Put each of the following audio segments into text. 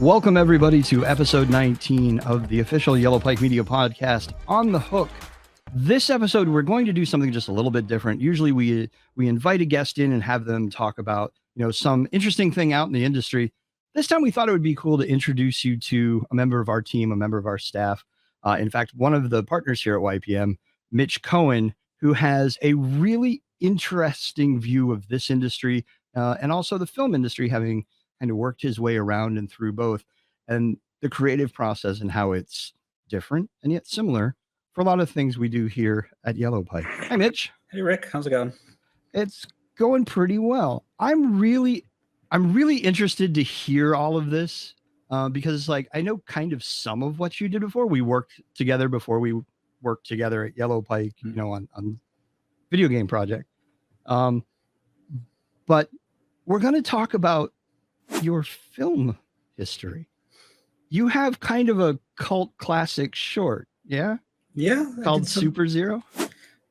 Welcome, everybody, to episode 19 of the official YellowPike Media podcast, On the Hook. This episode, we're going to do something just a little bit different. Usually we invite a guest in and have them talk about, some interesting thing out in the industry. This time we thought it would be cool to introduce you to a member of our team, a member of our staff. In fact, one of the partners here at YPM, Mitch Cohen, who has a really interesting view of this industry and also the film industry, having kind of worked his way around and through both, and the creative process and how it's different and yet similar for a lot of things we do here at YellowPike. Hi, Mitch. Hey, Rick. How's it going? It's going pretty well. I'm really interested to hear all of this because, I know kind of some of what you did before. We worked together before we worked together at YellowPike, on video game project. But we're going to talk about your film history. You have kind of a cult classic short, yeah? Yeah. Called SuperZero?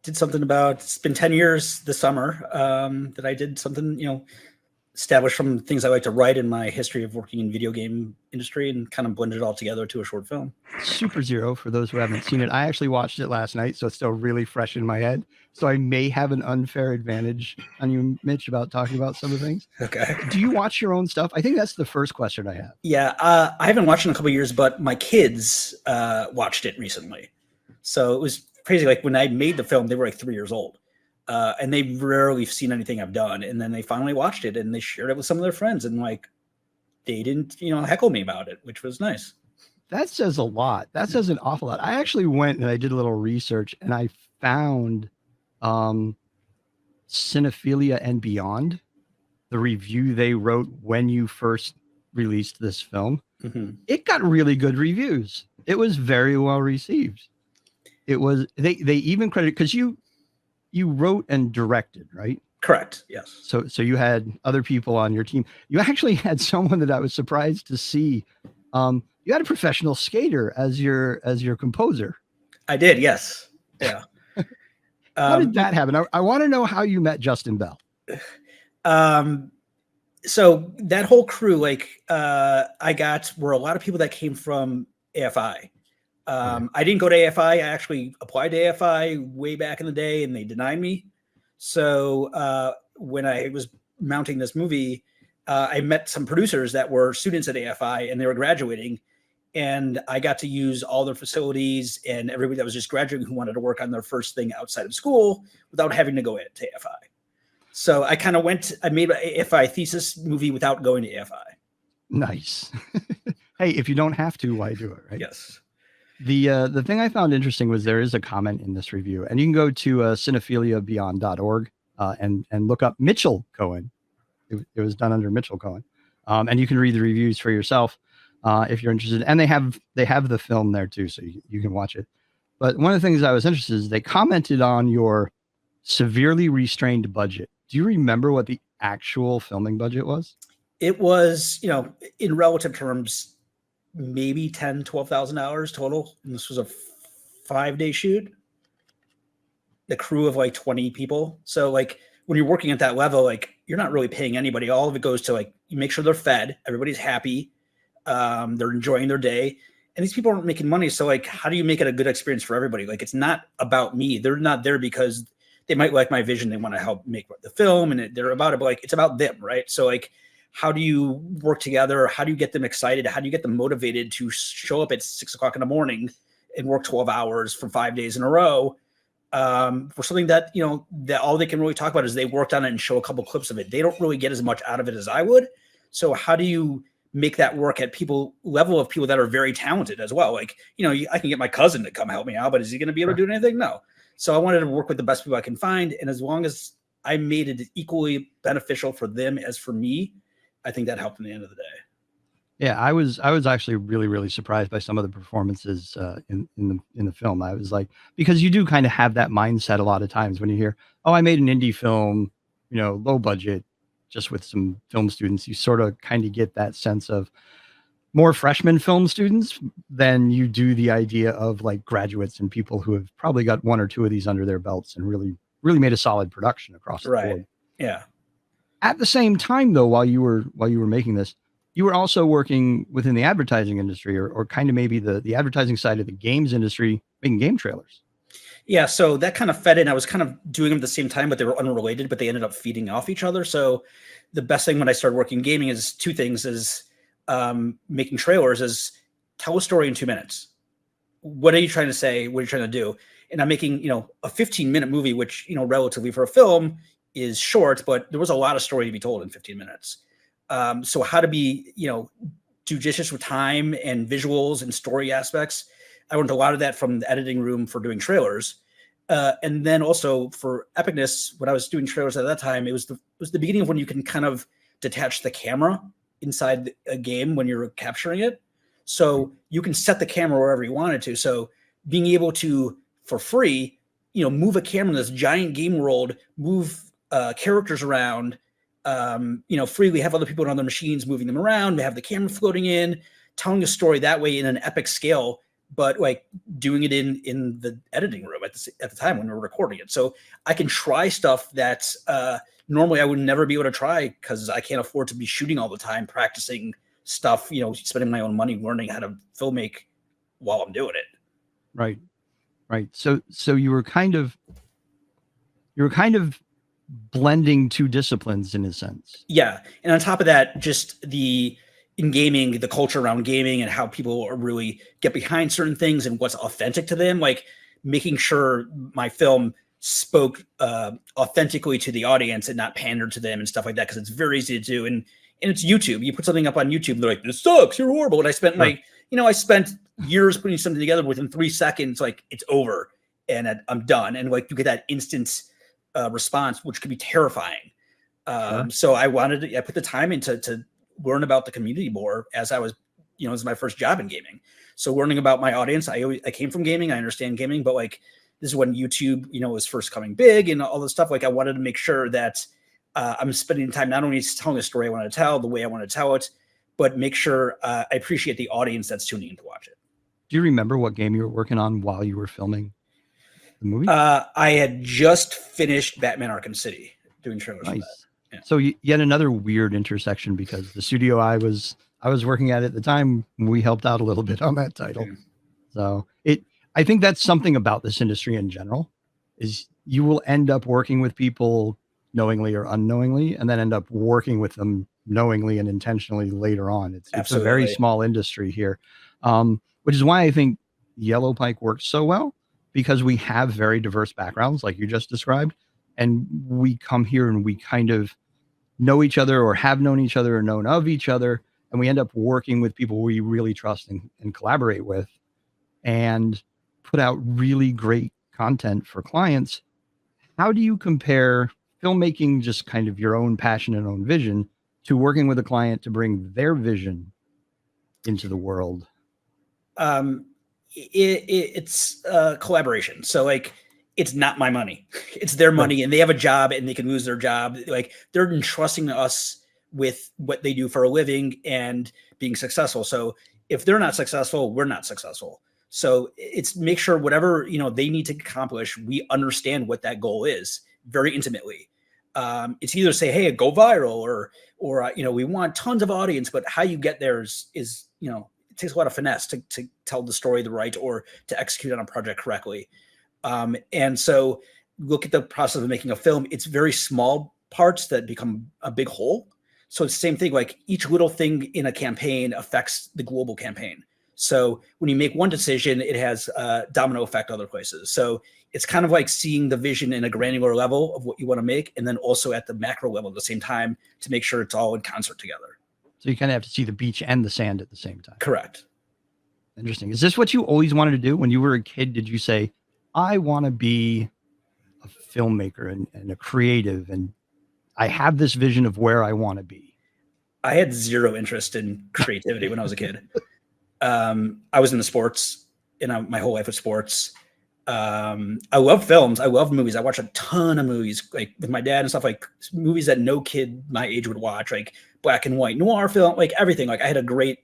Did something about, it's been 10 years this summer that I did something, established from things I like to write in my history of working in video game industry and kind of blended it all together to a short film. SuperZero, for those who haven't seen it, I actually watched it last night, so it's still really fresh in my head. So I may have an unfair advantage on you, Mitch, about talking about some of the things. Okay. Do you watch your own stuff? I think that's the first question I have. Yeah. I haven't watched it in a couple of years, but my kids watched it recently. So it was crazy. Like when I made the film, they were like 3 years old. And they rarely seen anything I've done. And then they finally watched it and they shared it with some of their friends and they didn't, heckle me about it, which was nice. That says a lot. That says an awful lot. I actually went and I did a little research and I found Cinephilia and Beyond, the review they wrote when you first released this film. Mm-hmm. It got really good reviews. It was very well received. It was, they even credit, because you wrote and directed, right? Correct. Yes. So you had other people on your team. You actually had someone that I was surprised to see. You had a professional skater as your composer. I did. Yes. Yeah. How did that happen? I want to know how you met Justin Bell. So that whole crew, I got, were a lot of people that came from AFI. I didn't go to AFI. I actually applied to AFI way back in the day and they denied me. So when I was mounting this movie, I met some producers that were students at AFI and they were graduating. And I got to use all their facilities and everybody that was just graduating who wanted to work on their first thing outside of school without having to go to AFI. So I kind of I made an AFI thesis movie without going to AFI. Nice. Hey, if you don't have to, why do it, right? Yes. The thing I found interesting was there is a comment in this review, and you can go to cinephiliabeyond.org and look up Mitchell Cohen. It was done under Mitchell Cohen, and you can read the reviews for yourself if you're interested. And they have the film there too, so you can watch it. But one of the things I was interested in is they commented on your severely restrained budget. Do you remember what the actual filming budget was? It was, in relative terms, maybe $12,000 total. And this was a 5-day shoot. The crew of 20 people. So when you're working at that level, you're not really paying anybody. All of it goes to you make sure they're fed. Everybody's happy. They're enjoying their day. And these people aren't making money. So how do you make it a good experience for everybody? It's not about me. They're not there because they might like my vision. They want to help make the film and they're about it, but it's about them. Right. So how do you work together? How do you get them excited? How do you get them motivated to show up at 6 o'clock in the morning and work 12 hours for 5 days in a row for something that, that all they can really talk about is they worked on it and show a couple clips of it. They don't really get as much out of it as I would. So how do you make that work at level of people that are very talented as well? I can get my cousin to come help me out, but is he going to be able to do anything? No. So I wanted to work with the best people I can find. And as long as I made it equally beneficial for them as for me, I think that helped in the end of the day. Yeah, I was actually really, really surprised by some of the performances in the film. I was because you do kind of have that mindset a lot of times when you hear, oh, I made an indie film, low budget, just with some film students. You sort of kind of get that sense of more freshman film students than you do the idea of graduates and people who have probably got 1 or 2 of these under their belts and really, really made a solid production across the board. Yeah. At the same time, though, while you were making this, you were also working within the advertising industry, or kind of maybe the advertising side of the games industry, making game trailers. Yeah, so that kind of fed in. I was kind of doing them at the same time, but they were unrelated, but they ended up feeding off each other. So the best thing when I started working in gaming is two things: is making trailers, is tell a story in 2 minutes. What are you trying to say? What are you trying to do? And I'm making, a 15-minute movie, which, relatively for a film is short, but there was a lot of story to be told in 15 minutes. So how to be, judicious with time and visuals and story aspects. I learned a lot of that from the editing room for doing trailers. And then also for epicness, when I was doing trailers at that time, it was the beginning of when you can kind of detach the camera inside a game when you're capturing it. So you can set the camera wherever you wanted to. So being able to, for free, move a camera in this giant game world, move characters around, freely, have other people on their machines moving them around, have the camera floating in, telling a story that way in an epic scale, but like doing it in the editing room at the time when we were recording it. So I can try stuff that normally I would never be able to try because I can't afford to be shooting all the time, practicing stuff, spending my own money learning how to filmmake while I'm doing it. Right. So you were kind of blending two disciplines in a sense. Yeah. And on top of that, just in gaming, the culture around gaming and how people really get behind certain things and what's authentic to them, like making sure my film spoke authentically to the audience and not pandered to them and stuff like that, because it's very easy to do. And it's YouTube. You put something up on YouTube, they're like, "This sucks, you're horrible." And I spent I spent years putting something together. Within 3 seconds, like it's over and I'm done. And like you get that instant response, which could be terrifying. So I put the time into to learn about the community more as I was, it was my first job in gaming. So learning about my audience, I came from gaming, I understand gaming, but like this is when YouTube, was first coming big and all this stuff. Like I wanted to make sure that I'm spending time not only telling the story I want to tell, the way I want to tell it, but make sure I appreciate the audience that's tuning in to watch it. Do you remember what game you were working on while you were filming the movie? I had just finished Batman Arkham City doing trailers. Nice. For that. Yeah. So yet another weird intersection, because the studio I was working at the time, we helped out a little bit on that title. Yeah. So I think that's something about this industry in general, is you will end up working with people knowingly or unknowingly, and then end up working with them knowingly and intentionally later on. It's a very small industry here, which is why I think YellowPike works so well, because we have very diverse backgrounds like you just described, and we come here and we kind of know each other, or have known each other, or known of each other, and we end up working with people we really trust and collaborate with, and put out really great content for clients. How do you compare filmmaking, just kind of your own passion and own vision, to working with a client to bring their vision into the world? It's collaboration. So like, it's not my money, it's their money, and they have a job and they can lose their job. Like they're entrusting us with what they do for a living and being successful. So if they're not successful, we're not successful. So it's make sure whatever, they need to accomplish, we understand what that goal is very intimately. It's either say, hey, go viral, or we want tons of audience, but how you get there is it takes a lot of finesse to tell the story right, or to execute on a project correctly. And so look at the process of making a film. It's very small parts that become a big whole. So it's the same thing, like each little thing in a campaign affects the global campaign. So when you make one decision, it has a domino effect other places. So it's kind of like seeing the vision in a granular level of what you want to make, and then also at the macro level at the same time, to make sure it's all in concert together. So you kind of have to see the beach and the sand at the same time. Correct. Interesting. Is this what you always wanted to do when you were a kid? Did you say, I want to be a filmmaker and a creative, and I have this vision of where I want to be? I had zero interest in creativity when I was a kid. I was into sports, and my whole life was sports. I love films. I love movies. I watch a ton of movies, like with my dad and stuff, like movies that no kid my age would watch, like black and white noir film, like everything. Like I had a great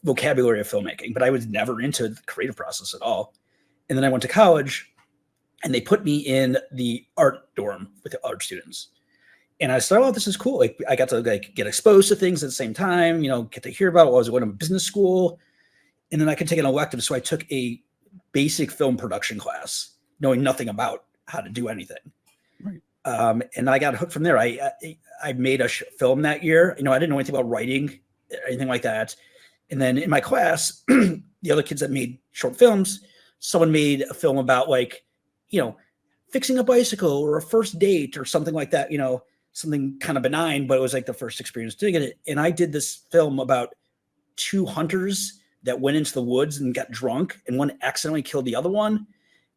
vocabulary of filmmaking, but I was never into the creative process at all. And then I went to college, and they put me in the art dorm with the art students. And I thought, oh, this is cool. Like I got to like get exposed to things at the same time, get to hear about it while I was going to business school. And then I could take an elective. So I took a basic film production class, knowing nothing about how to do anything. Right. And I got hooked from there. I made a film that year. I didn't know anything about writing or anything like that. And then in my class, the other kids that made short films, someone made a film about like, fixing a bicycle or a first date or something like that, something kind of benign, but it was like the first experience doing it. And I did this film about two hunters that went into the woods and got drunk, and one accidentally killed the other one.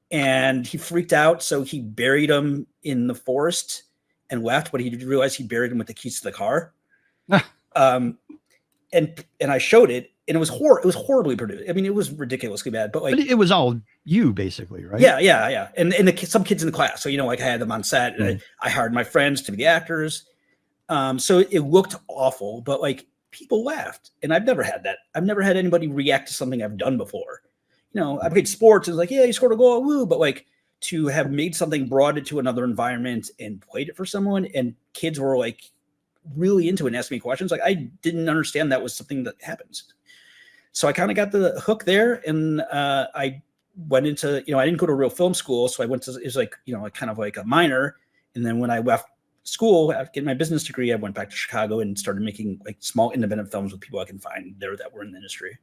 And he freaked out. So he buried him in the forest and left, but he didn't realize he buried him with the keys to the car. And I showed it, and it was horribly produced. I mean, it was ridiculously bad, but like, but it was all you basically, right? Yeah. And some kids in the class. So, like I had them on set, and I hired my friends to be the actors. So it looked awful, but like people laughed, and I've never had that. I've never had anybody react to something I've done before. I played sports. It was like, yeah, you scored a goal, woo. But like to have made something, brought it to another environment and played it for someone, and kids were like really into it and asking me questions. Like I didn't understand that was something that happens. So I kind of got the hook there, and I went into, I didn't go to a real film school. So I went to, it was like, kind of like a minor. And then when I left school, after getting my business degree, I went back to Chicago and started making like small independent films with people I can find there that were in the industry.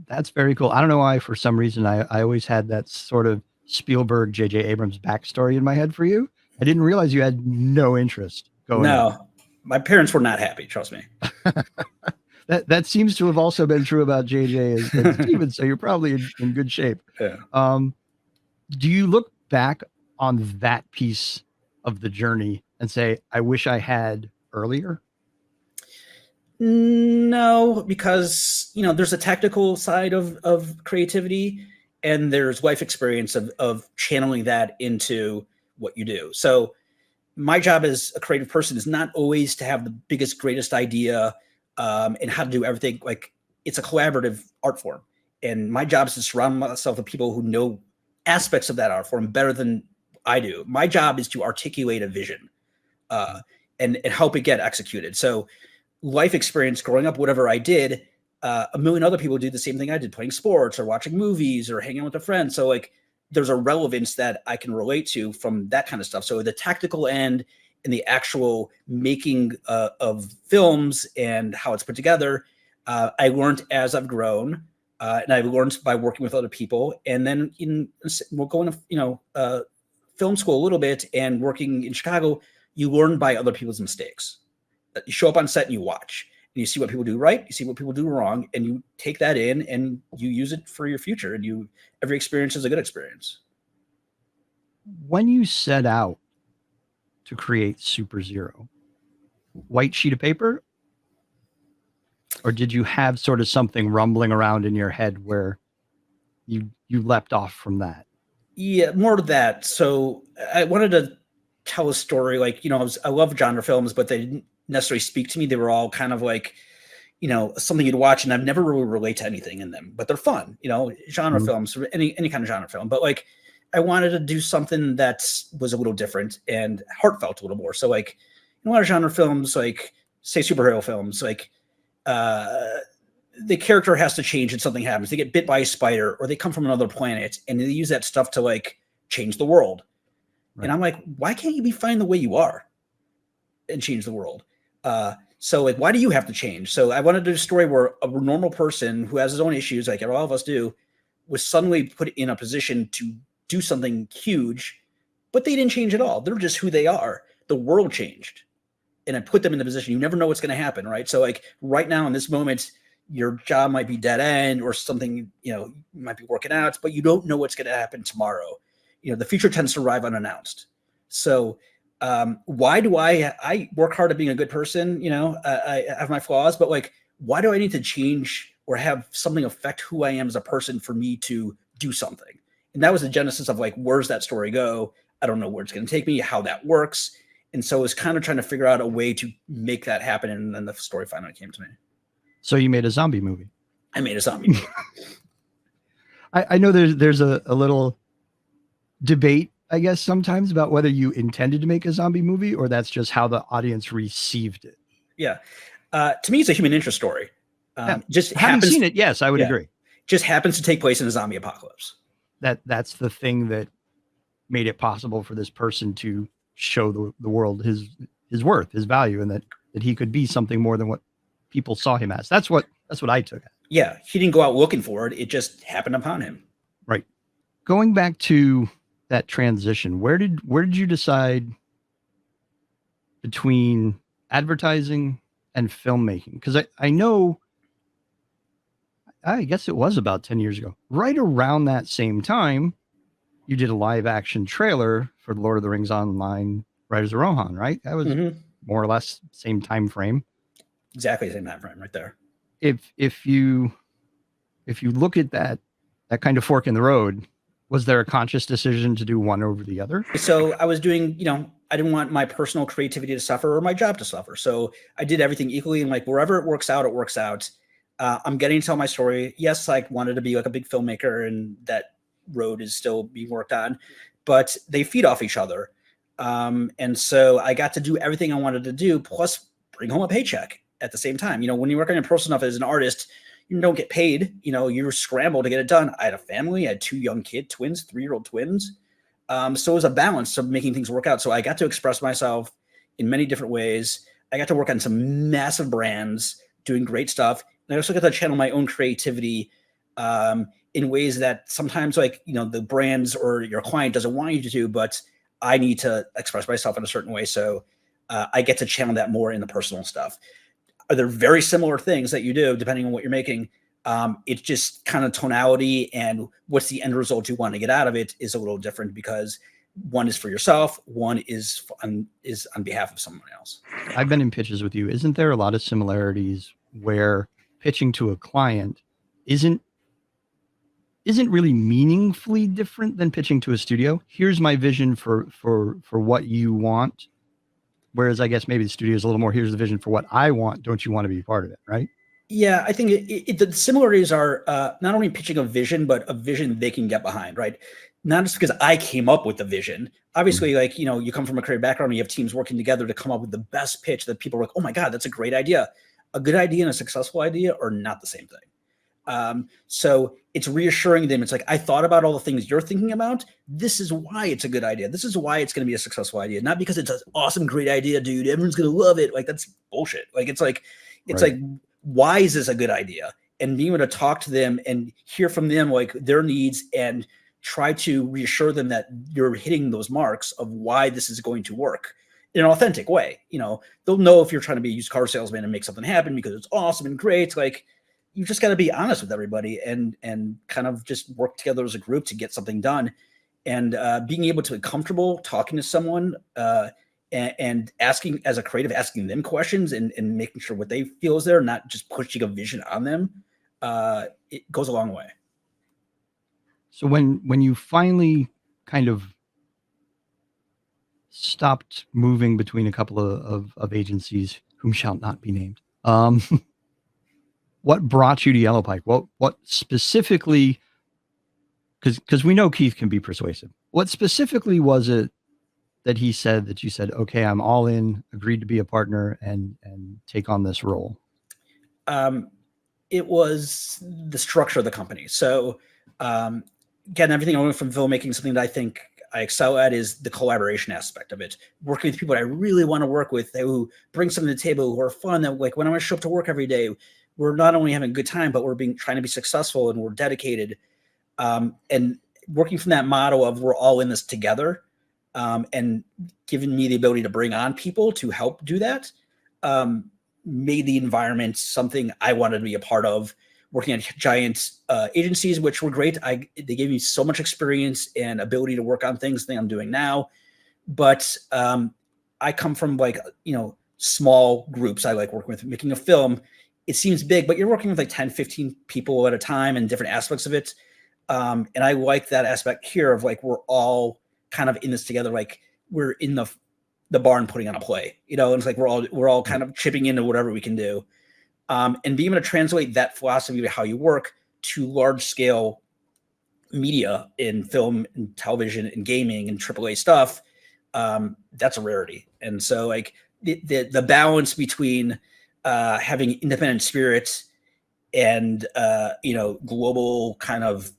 That's very cool. I don't know why, for some reason, I always had that sort of Spielberg, J.J. Abrams backstory in my head for you. I didn't realize you had no interest going. No, my parents were not happy. Trust me. That seems to have also been true about JJ and Steven, so you're probably in good shape. Yeah. Do you look back on that piece of the journey and say, I wish I had earlier? No, because, there's a technical side of creativity, and there's life experience of channeling that into what you do. So my job as a creative person is not always to have the biggest, greatest idea and how to do everything. Like it's a collaborative art form. And my job is to surround myself with people who know aspects of that art form better than I do. My job is to articulate a vision and help it get executed. So life experience growing up, whatever I did, a million other people do the same thing I did, playing sports or watching movies or hanging out with a friend. So like there's a relevance that I can relate to from that kind of stuff. So the tactical end and the actual making of films and how it's put together, I learned as I've grown, and I've learned by working with other people. And then we're going to film school a little bit, and working in Chicago, you learn by other people's mistakes. You show up on set and you watch, and you see what people do right, you see what people do wrong, and you take that in and you use it for your future. And every experience is a good experience. When you set out to create SuperZero, white sheet of paper, or did you have sort of something rumbling around in your head where you leapt off from that? Yeah, more to that. So I wanted to tell a story. Like, I love genre films, but they didn't necessarily speak to me. They were all kind of like, something you'd watch, and I've never really relate to anything in them, but they're fun, genre films, any kind of genre film. But like, I wanted to do something that was a little different and heartfelt a little more. So like in a lot of genre films, like say superhero films, like the character has to change and something happens. They get bit by a spider, or they come from another planet, and they use that stuff to like change the world. Right. And I'm like, why can't you be fine the way you are and change the world? So like, why do you have to change? So I wanted to do a story where a normal person who has his own issues, like all of us do, was suddenly put in a position to do something huge, but they didn't change at all. They're just who they are. The world changed, and I put them in the position. You never know what's going to happen, right? So like right now in this moment, your job might be dead end, or something, you might be working out, but you don't know what's going to happen tomorrow. The future tends to arrive unannounced. So why do I work hard at being a good person? I have my flaws, but like, why do I need to change or have something affect who I am as a person for me to do something? And that was the genesis of like, where's that story go? I don't know where it's going to take me, how that works. And so I was kind of trying to figure out a way to make that happen. And then the story finally came to me. So you made a zombie movie. I made a zombie movie. I know there's a little debate I guess sometimes about whether you intended to make a zombie movie or that's just how the audience received it. Yeah. To me, it's a human interest story. Just Having happens, seen it, yes, I would agree. just happens to take place in a zombie apocalypse. That's the thing that made it possible for this person to show the world his worth, his value, and that he could be something more than what people saw him as. That's what I took. Yeah, he didn't go out looking for it. It just happened upon him. Right. Going back to that transition, where did you decide between advertising and filmmaking? Because I know, I guess it was about 10 years ago, right around that same time, you did a live action trailer for Lord of the Rings Online Riders of Rohan, right? That was more or less same time frame. Exactly the same time frame right there. If you look at that kind of fork in the road, was there a conscious decision to do one over the other? So I was doing, I didn't want my personal creativity to suffer or my job to suffer. So I did everything equally, and like wherever it works out, it works out. I'm getting to tell my story. Yes, I wanted to be like a big filmmaker, and that road is still being worked on, but they feed off each other. And so I got to do everything I wanted to do, plus bring home a paycheck at the same time. When you work on your personal stuff as an artist, you don't get paid. You scramble to get it done. I had a family. I had 2 young twins, 3-year-old twins. So it was a balance of making things work out. So I got to express myself in many different ways. I got to work on some massive brands, doing great stuff. And I also got to channel my own creativity in ways that sometimes, the brands or your client doesn't want you to do, but I need to express myself in a certain way. So I get to channel that more in the personal stuff. Are there very similar things that you do depending on what you're making? It's just kind of tonality and what's the end result you want to get out of it is a little different, because one is for yourself, one is on behalf of someone else. I've been in pitches with you. Isn't there a lot of similarities where pitching to a client isn't really meaningfully different than pitching to a studio? Here's my vision for what you want. Whereas I guess maybe the studio is a little more, here's the vision for what I want. Don't you want to be part of it? Right. Yeah, I think the similarities are not only pitching a vision, but a vision they can get behind, right? Not just because I came up with the vision. Obviously, you come from a creative background and you have teams working together to come up with the best pitch that people are like, oh my God, that's a great idea. A good idea and a successful idea are not the same thing. So it's reassuring them. It's like, I thought about all the things you're thinking about. This is why it's a good idea. This is why it's going to be a successful idea. Not because it's an awesome, great idea, dude. Everyone's going to love it. Like, that's bullshit. It's like, why is this a good idea? And being able to talk to them and hear from them, like their needs, and try to reassure them that you're hitting those marks of why this is going to work in an authentic way. They'll know if you're trying to be a used car salesman and make something happen because it's awesome and great. Like, you just got to be honest with everybody and kind of just work together as a group to get something done. And being able to be comfortable talking to someone and asking, as a creative, asking them questions and making sure what they feel is there, not just pushing a vision on them, it goes a long way. So when you finally kind of stopped moving between a couple of agencies, whom shall not be named, what brought you to YellowPike? What specifically, because we know Keith can be persuasive. What specifically was it that he said that you said, okay, I'm all in, agreed to be a partner and take on this role? It was the structure of the company. So again, everything I went from filmmaking, something that I think I excel at is the collaboration aspect of it. Working with people I really want to work with, who bring something to the table, who are fun, that like when I want to show up to work every day, we're not only having a good time, but we're trying to be successful and we're dedicated. And working from that motto of we're all in this together, and giving me the ability to bring on people to help do that, made the environment something I wanted to be a part of. Working at giant agencies, which were great. They gave me so much experience and ability to work on things that I'm doing now. But I come from small groups. I like working with, making a film. It seems big, but you're working with like 10, 15 people at a time and different aspects of it. And I like that aspect here of like, we're all kind of in this together. Like we're in the barn putting on a play, and it's like, we're all kind of chipping into whatever we can do. And being able to translate that philosophy of how you work to large scale media in film and television and gaming and AAA stuff, that's a rarity. And so like the balance between having independent spirits and global kind of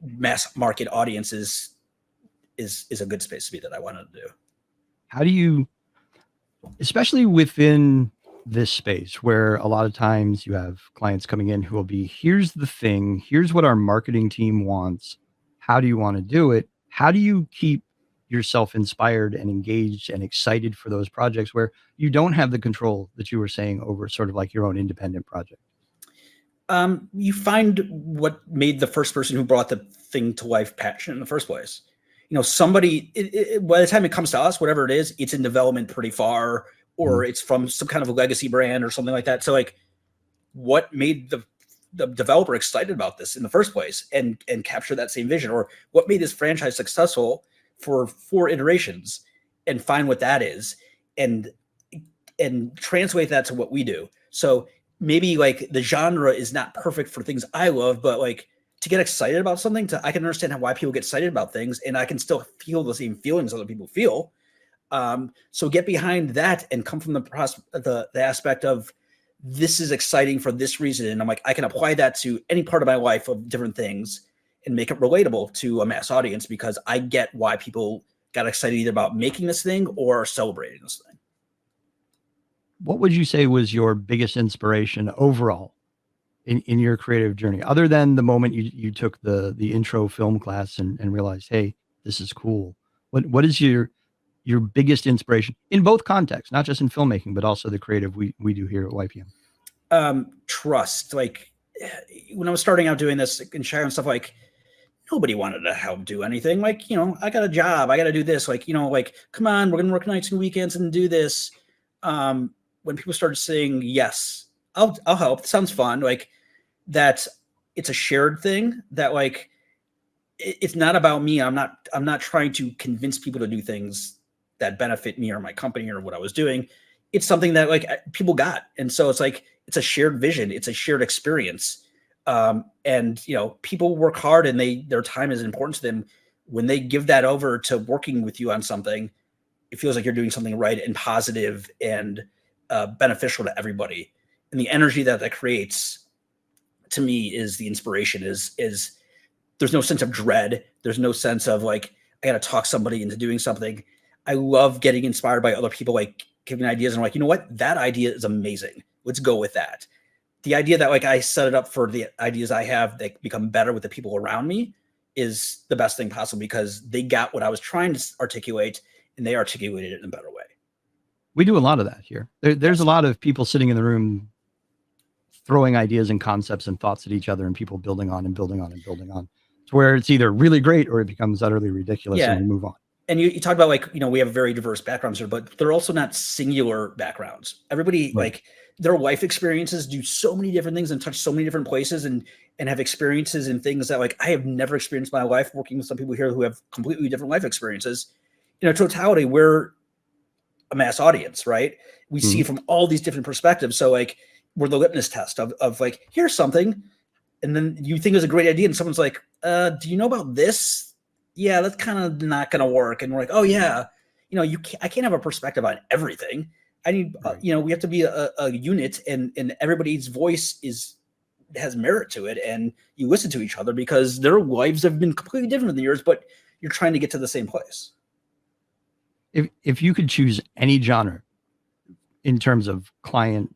mass market audiences is a good space to be that I wanted to do. How do you, especially within this space where a lot of times you have clients coming in who will be, here's the thing, here's what our marketing team wants. How do you want to do it? How do you keep yourself inspired and engaged and excited for those projects where you don't have the control that you were saying over sort of like your own independent project? You find what made the first person who brought the thing to life passionate in the first place. Somebody, by the time it comes to us, whatever it is, it's in development pretty far, or it's from some kind of a legacy brand or something like that. So like what made the developer excited about this in the first place and capture that same vision, or what made this franchise successful for 4 iterations, and find what that is and translate that to what we do. So maybe like the genre is not perfect for things I love, but like to get excited about something, I can understand why people get excited about things, and I can still feel the same feelings other people feel. So get behind that and come from the aspect of this is exciting for this reason. And I'm like, I can apply that to any part of my life of different things and make it relatable to a mass audience, because I get why people got excited either about making this thing or celebrating this thing. What would you say was your biggest inspiration overall in your creative journey, other than the moment you took the intro film class and realized, hey, this is cool? What is your biggest inspiration in both contexts, not just in filmmaking, but also the creative we do here at YPM? Trust. Like when I was starting out doing this and sharing stuff, like nobody wanted to help do anything. Like, I got a job, I got to do this. Like, like, come on, we're going to work nights and weekends and do this. When people started saying, yes, I'll help. It sounds fun. Like that it's a shared thing that like, it's not about me. I'm not trying to convince people to do things that benefit me or my company or what I was doing. It's something that like people got. And so it's like, it's a shared vision. It's a shared experience. And people work hard and their time is important to them. When they give that over to working with you on something, it feels like you're doing something right and positive and beneficial to everybody. And the energy that creates, to me, is the inspiration. Is there's no sense of dread. There's no sense of like, I got to talk somebody into doing something. I love getting inspired by other people, like giving ideas. And I'm like, you know what? That idea is amazing. Let's go with that. The idea that like I set it up for the ideas I have that become better with the people around me is the best thing possible, because they got what I was trying to articulate and they articulated it in a better way. We do a lot of that here. There's a lot of people sitting in the room throwing ideas and concepts and thoughts at each other, and people building on and building on and building on, to where it's either really great or it becomes utterly ridiculous and we move on. And you talk about like, we have very diverse backgrounds here, but they're also not singular backgrounds. Everybody, right, like their life experiences do so many different things and touch so many different places and have experiences and things that like I have never experienced in my life, working with some people here who have completely different life experiences. In totality, we're a mass audience, right? We see from all these different perspectives. So like we're the litmus test of like, here's something. And then you think it's a great idea. And someone's like, do you know about this? Yeah, that's kind of not going to work. And we're like, oh yeah, I can't have a perspective on everything. I need, we have to be a unit, and everybody's voice has merit to it. And you listen to each other because their lives have been completely different than yours, but you're trying to get to the same place. If you could choose any genre in terms of client,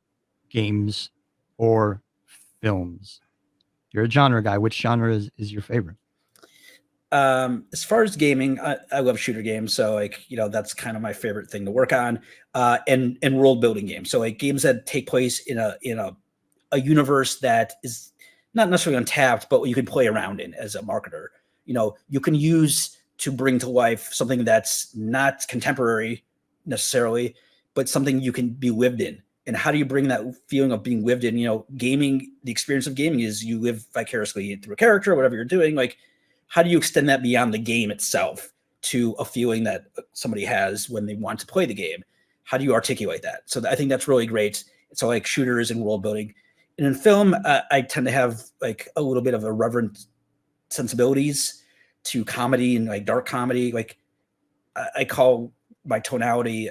games, or films, you're a genre guy, which genre is your favorite? As far as gaming, I love shooter games. So like, that's kind of my favorite thing to work on, and world building games. So like games that take place in a universe that is not necessarily untapped, but you can play around in as a marketer. You can use to bring to life something that's not contemporary necessarily, but something you can be lived in. And how do you bring that feeling of being lived in? Gaming, the experience of gaming is you live vicariously through a character, whatever you're doing. Like, how do you extend that beyond the game itself to a feeling that somebody has when they want to play the game? How do you articulate that? So I think that's really great. So like shooters and world building. And in film, I tend to have like a little bit of a reverent sensibilities to comedy and like dark comedy. Like I call my tonality,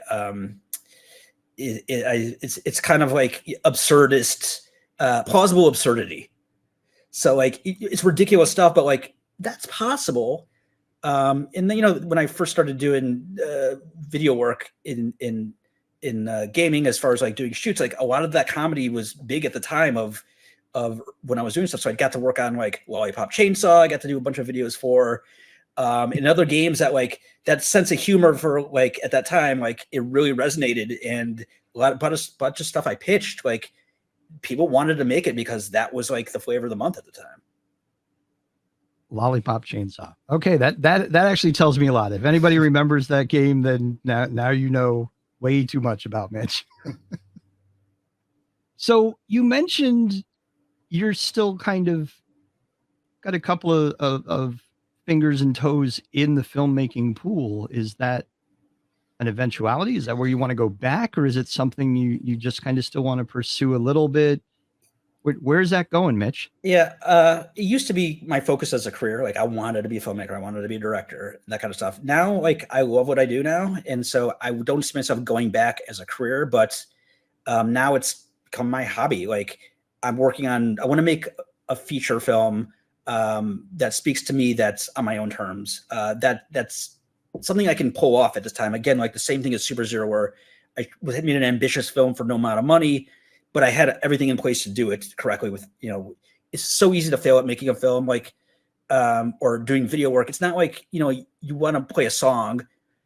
it's kind of like absurdist, plausible absurdity. So like it's ridiculous stuff, but like that's possible. And then, you know, when I first started doing video work in gaming, as far as like doing shoots, like a lot of that comedy was big at the time of when I was doing stuff. So I got to work on like Lollipop Chainsaw. I got to do a bunch of videos for in other games that like that sense of humor for like at that time, like it really resonated, and a bunch of stuff I pitched, like people wanted to make it because that was like the flavor of the month at the time. Lollipop Chainsaw. Okay, that actually tells me a lot. If anybody remembers that game, then now you know way too much about Mitch. So you mentioned you're still kind of got a couple of fingers and toes in the filmmaking pool. Is that an eventuality? Is that where you want to go back, or is it something you just kind of still want to pursue a little bit? Where's that going, Mitch? Yeah, it used to be my focus as a career. Like I wanted to be a filmmaker, I wanted to be a director, that kind of stuff. Now, like I love what I do now, and so I don't see myself going back as a career. But now it's become my hobby. Like I'm working on. I want to make a feature film that speaks to me. That's on my own terms. That's something I can pull off at this time. Again, like the same thing as SuperZero, where I made an ambitious film for no amount of money, but I had everything in place to do it correctly. With, you know, it's so easy to fail at making a film, like or doing video work. It's not like, you know, you want to play a song,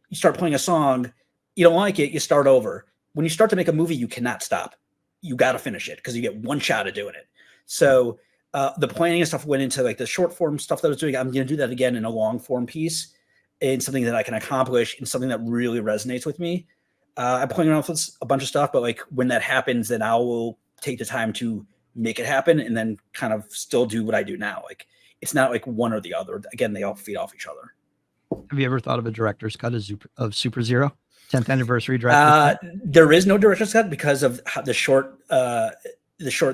you start playing a song, you don't like it, you start over. When you start to make a movie, you cannot stop. You got to finish it because you get one shot at doing it. So the planning and stuff went into like the short form stuff that I was doing. I'm going to do that again in a long form piece, and something that I can accomplish, and something that really resonates with me. I'm playing around with a bunch of stuff, but like when that happens, then I will take the time to make it happen, and then kind of still do what I do now. Like it's not like one or the other. Again, they all feed off each other. Have you ever thought of a director's cut of SuperZero? 10th anniversary director's cut? There is no director's cut because of how the short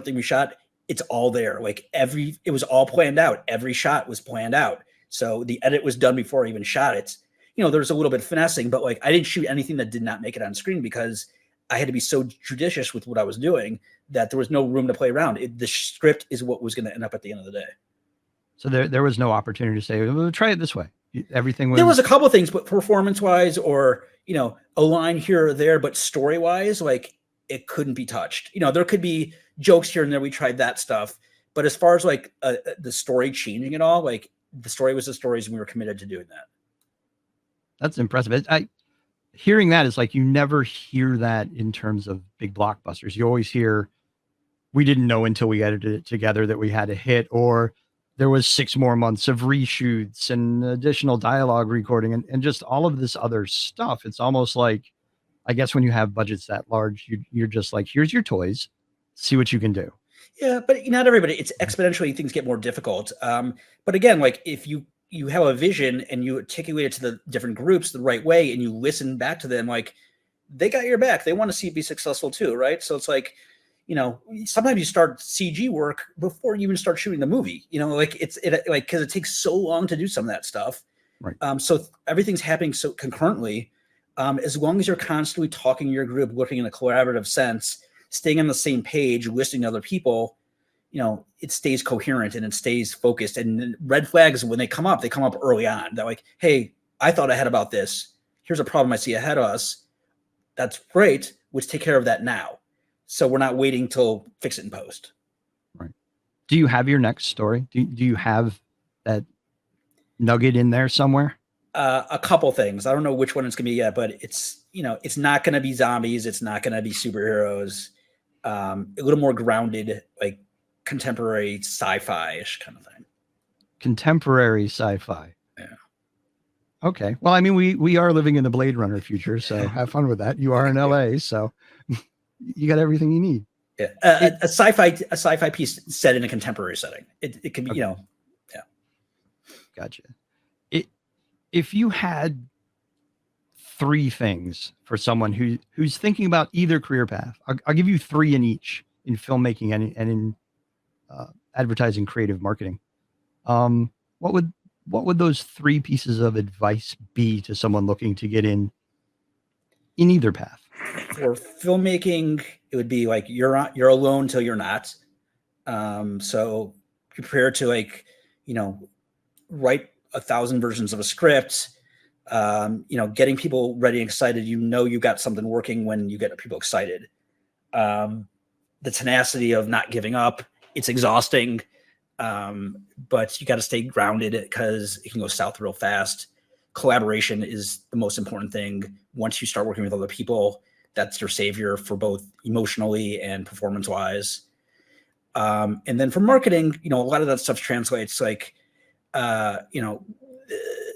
thing we shot. It's all there. Like it was all planned out. Every shot was planned out. So the edit was done before I even shot it. You know, there's a little bit of finessing, but like I didn't shoot anything that did not make it on screen because I had to be so judicious with what I was doing that there was no room to play around. The script is what was going to end up at the end of the day. So there was no opportunity to say, well, try it this way. Everything was. There was a couple of things, but performance-wise, or, you know, a line here or there, but story-wise, like it couldn't be touched. You know, there could be jokes here and there. We tried that stuff, but as far as like the story changing it all, like the story was the stories, and we were committed to doing that. That's impressive. Hearing that is like, you never hear that in terms of big blockbusters. You always hear, we didn't know until we edited it together that we had a hit, or there was 6 more months of reshoots and additional dialogue recording and just all of this other stuff. It's almost like, I guess when you have budgets that large, you're just like, here's your toys, see what you can do. Yeah, but not everybody. It's exponentially, things get more difficult. But again, like if you have a vision and you articulate it to the different groups the right way, and you listen back to them, like they got your back. They want to see it be successful too, right? So it's like, you know, sometimes you start CG work before you even start shooting the movie. You know, like like because it takes so long to do some of that stuff. Right. So everything's happening so concurrently. As long as you're constantly talking to your group, working in a collaborative sense, staying on the same page, listening to other people, you know, it stays coherent and it stays focused. And red flags, when they come up early on. They're like, hey, I thought ahead about this. Here's a problem I see ahead of us. That's great. Let's take care of that now. So we're not waiting till fix it in post. Right. Do you have your next story? Do you have that nugget in there somewhere? A couple things. I don't know which one it's going to be yet, but it's, you know, it's not going to be zombies. It's not going to be superheroes. A little more grounded, like contemporary sci-fi-ish kind of thing. Contemporary sci-fi. Yeah. Okay. Well, I mean, we are living in the Blade Runner future, so have fun with that. You are in LA, so you got everything you need. Yeah. A sci-fi piece set in a contemporary setting. It can be, okay. You know, yeah. Gotcha. If you had 3 things for someone who's thinking about either career path, I'll give you 3 in each, in filmmaking and in advertising, creative marketing. what would those 3 pieces of advice be to someone looking to get in either path? For filmmaking, it would be like you're alone till you're not. So prepare to like, write 1,000 versions of a script. Getting people ready and excited. You got something working when you get people excited. The tenacity of not giving up. It's exhausting, but you got to stay grounded because it can go south real fast. Collaboration is the most important thing. Once you start working with other people, that's your savior for both emotionally and performance-wise. And then for marketing, a lot of that stuff translates like,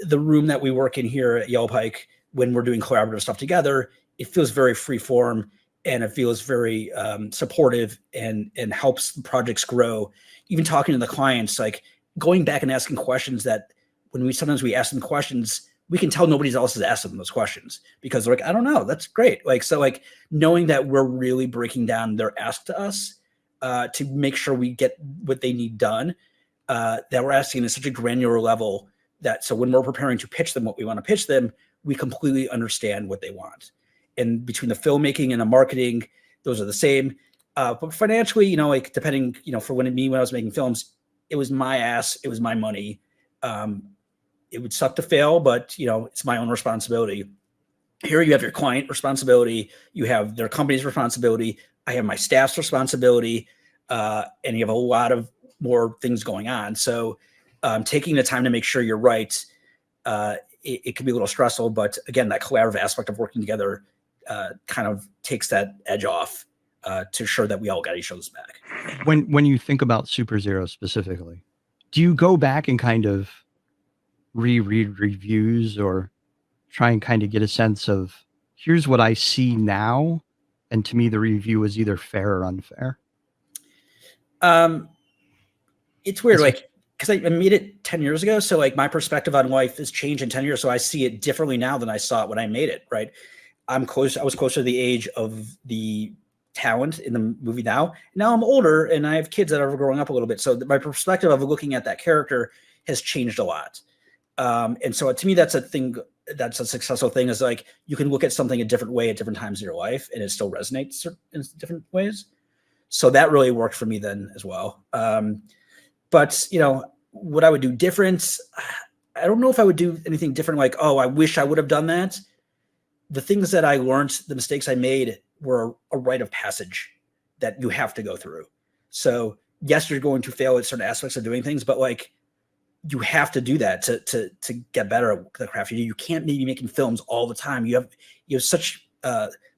the room that we work in here at YellowPike, when we're doing collaborative stuff together, it feels very free form and it feels very supportive and helps the projects grow. Even talking to the clients, like going back and asking questions that sometimes we ask them questions, we can tell nobody else has asked them those questions because they're like, I don't know. That's great. Like, so like knowing that we're really breaking down their ask to us to make sure we get what they need done, that we're asking at such a granular level that, so when we're preparing to pitch them what we want to pitch them, we completely understand what they want. And between the filmmaking and the marketing, those are the same. But financially, like depending, for when I was making films, it was my ass, it was my money. It would suck to fail, but it's my own responsibility. Here you have your client responsibility, you have their company's responsibility, I have my staff's responsibility, and you have a lot of more things going on. So taking the time to make sure you're right, it can be a little stressful, but again, that collaborative aspect of working together kind of takes that edge off to ensure that we all got each other's back. When you think about SuperZero specifically, do you go back and kind of reread reviews or try and kind of get a sense of here's what I see now, and to me the review is either fair or unfair? It's weird, like because I made it 10 years ago, so like my perspective on life has changed in 10 years, so I see it differently now than I saw it when I made it. Right, I was closer to the age of the talent in the movie now. Now I'm older and I have kids that are growing up a little bit, so my perspective of looking at that character has changed a lot. And so to me, that's a thing. That's a successful thing, is like you can look at something a different way at different times in your life and it still resonates in different ways. So that really worked for me then as well. But what I would do different, I don't know if I would do anything different. Like, oh, I wish I would have done that. The things that I learned, the mistakes I made were a rite of passage that you have to go through. So yes, you're going to fail at certain aspects of doing things, but like, you have to do that to get better at the craft you do. You can't be making films all the time. You have such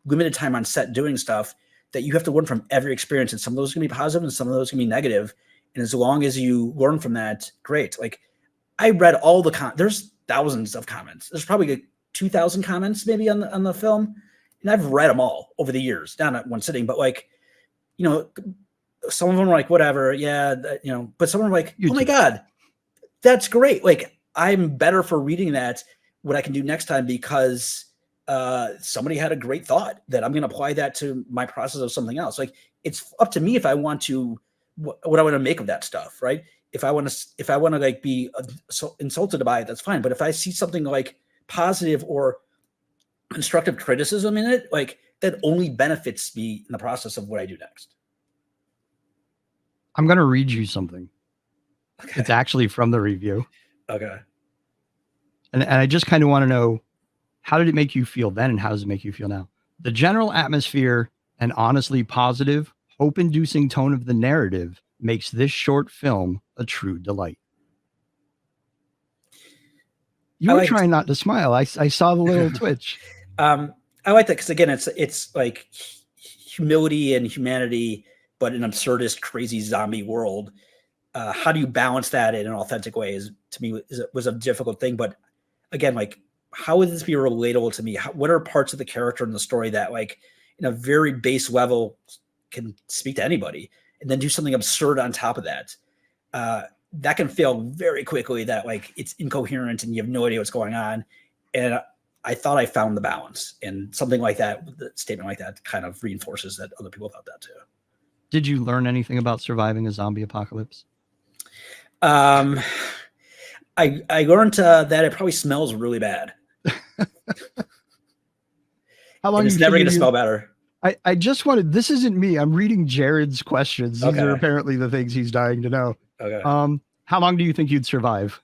limited time on set doing stuff that you have to learn from every experience. And some of those are going to be positive and some of those are going to be negative. And as long as you learn from that, great. Like I read all the there's thousands of comments. There's probably like 2,000 comments maybe on the film. And I've read them all over the years, not at one sitting, but like, some of them are like, whatever. Yeah. But some of them are like, oh my God, that's great. Like I'm better for reading that, what I can do next time, because somebody had a great thought that I'm going to apply that to my process of something else. Like it's up to me if I want to, what I want to make of that stuff. Right. If I want to like be insulted by it, that's fine. But if I see something like positive or constructive criticism in it, like that only benefits me in the process of what I do next. I'm going to read you something. Okay. It's actually from the review. Okay. And I just kind of want to know, how did it make you feel then and how does it make you feel now? The general atmosphere and honestly positive, hope-inducing tone of the narrative makes this short film a true delight. You were trying not to smile. I saw the little twitch. I like that because again, it's like humility and humanity, but an absurdist, crazy zombie world. How do you balance that in an authentic way to me was a difficult thing. But again, like how would this be relatable to me? What are parts of the character in the story that like in a very base level can speak to anybody, and then do something absurd on top of that? That can fail very quickly, that like it's incoherent and you have no idea what's going on. And I thought I found the balance, and something like that, the statement like that kind of reinforces that other people thought that too. Did you learn anything about surviving a zombie apocalypse? I learned that it probably smells really bad. How long? And it's never going to smell better. I just wanted. This isn't me. I'm reading Jared's questions. These are apparently the things he's dying to know. Okay. How long do you think you'd survive?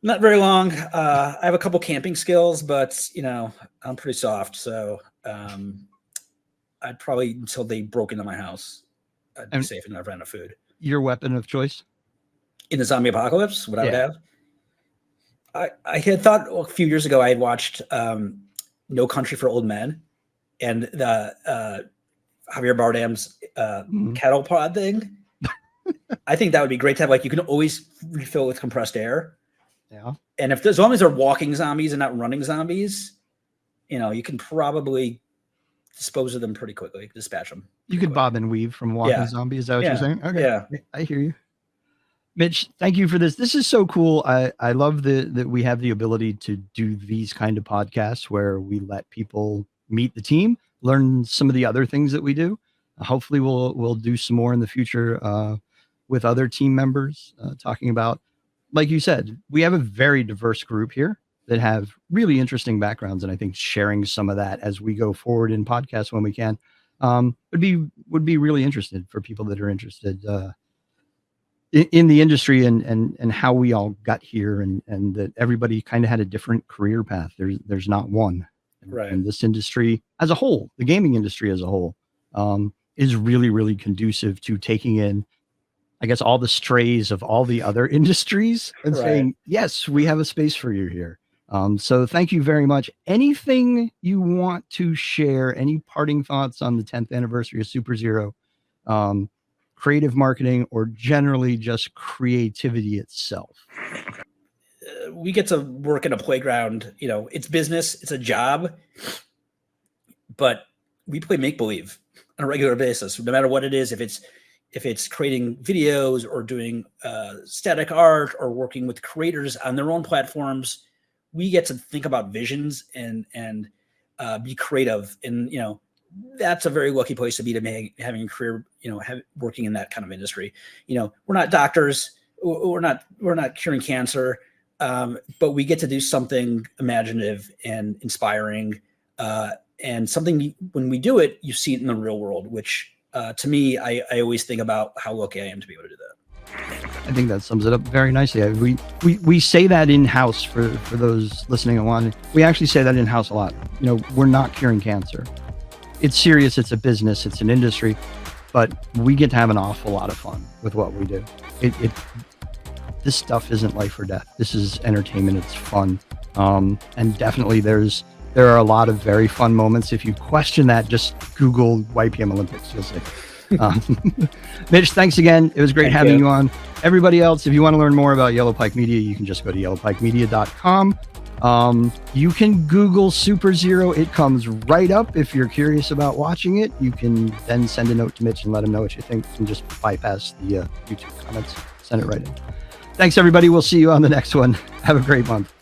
Not very long. I have a couple camping skills, but I'm pretty soft, so I'd probably until they broke into my house. I'd be safe and I've ran out of food. Your weapon of choice in the zombie apocalypse? What I would have? I had thought a few years ago I had watched No Country for Old Men and the Javier Bardem's cattle pod thing. I think that would be great to have. Like, you can always refill with compressed air. Yeah. And if the zombies are walking zombies and not running zombies, you can probably dispose of them pretty quickly, dispatch them. You could bob and weave from walking zombie. Is that what you're saying? Okay. Yeah. I hear you. Mitch, thank you for this. This is so cool. I love that we have the ability to do these kind of podcasts where we let people meet the team, learn some of the other things that we do. Hopefully we'll do some more in the future with other team members talking about, like you said, we have a very diverse group here that have really interesting backgrounds. And I think sharing some of that as we go forward in podcasts when we can would be really interested for people that are interested in the industry and how we all got here and that everybody kind of had a different career path. There's not one. Right. And this industry as a whole, the gaming industry as a whole, is really, really conducive to taking in, I guess, all the strays of all the other industries and saying, yes, we have a space for you here. So thank you very much. Anything you want to share, any parting thoughts on the 10th anniversary of SuperZero, creative marketing, or generally just creativity itself? We get to work in a playground. It's business, it's a job, but we play make-believe on a regular basis, no matter what it is. If it's creating videos or doing static art or working with creators on their own platforms, we get to think about visions and be creative. And, that's a very lucky place to be, having a career, working in that kind of industry. We're not doctors, we're not curing cancer, but we get to do something imaginative and inspiring, and something, when we do it, you see it in the real world, which to me, I always think about how lucky I am to be able to do that. I think that sums it up very nicely. We say that in-house for those listening and wanting. We actually say that in-house a lot. We're not curing cancer. It's serious. It's a business. It's an industry, but we get to have an awful lot of fun with what we do. This stuff isn't life or death. This is entertainment. It's fun. And definitely there are a lot of very fun moments. If you question that, just Google YPM Olympics. You'll see. Mitch, thanks again. It was great having you on. Everybody else, if you want to learn more about YellowPike Media, you can just go to yellowpikemedia.com. You can Google SuperZero. It comes right up. If you're curious about watching it, you can then send a note to Mitch and let him know what you think, and just bypass the YouTube comments. Send it right in. Thanks, everybody. We'll see you on the next one. Have a great month.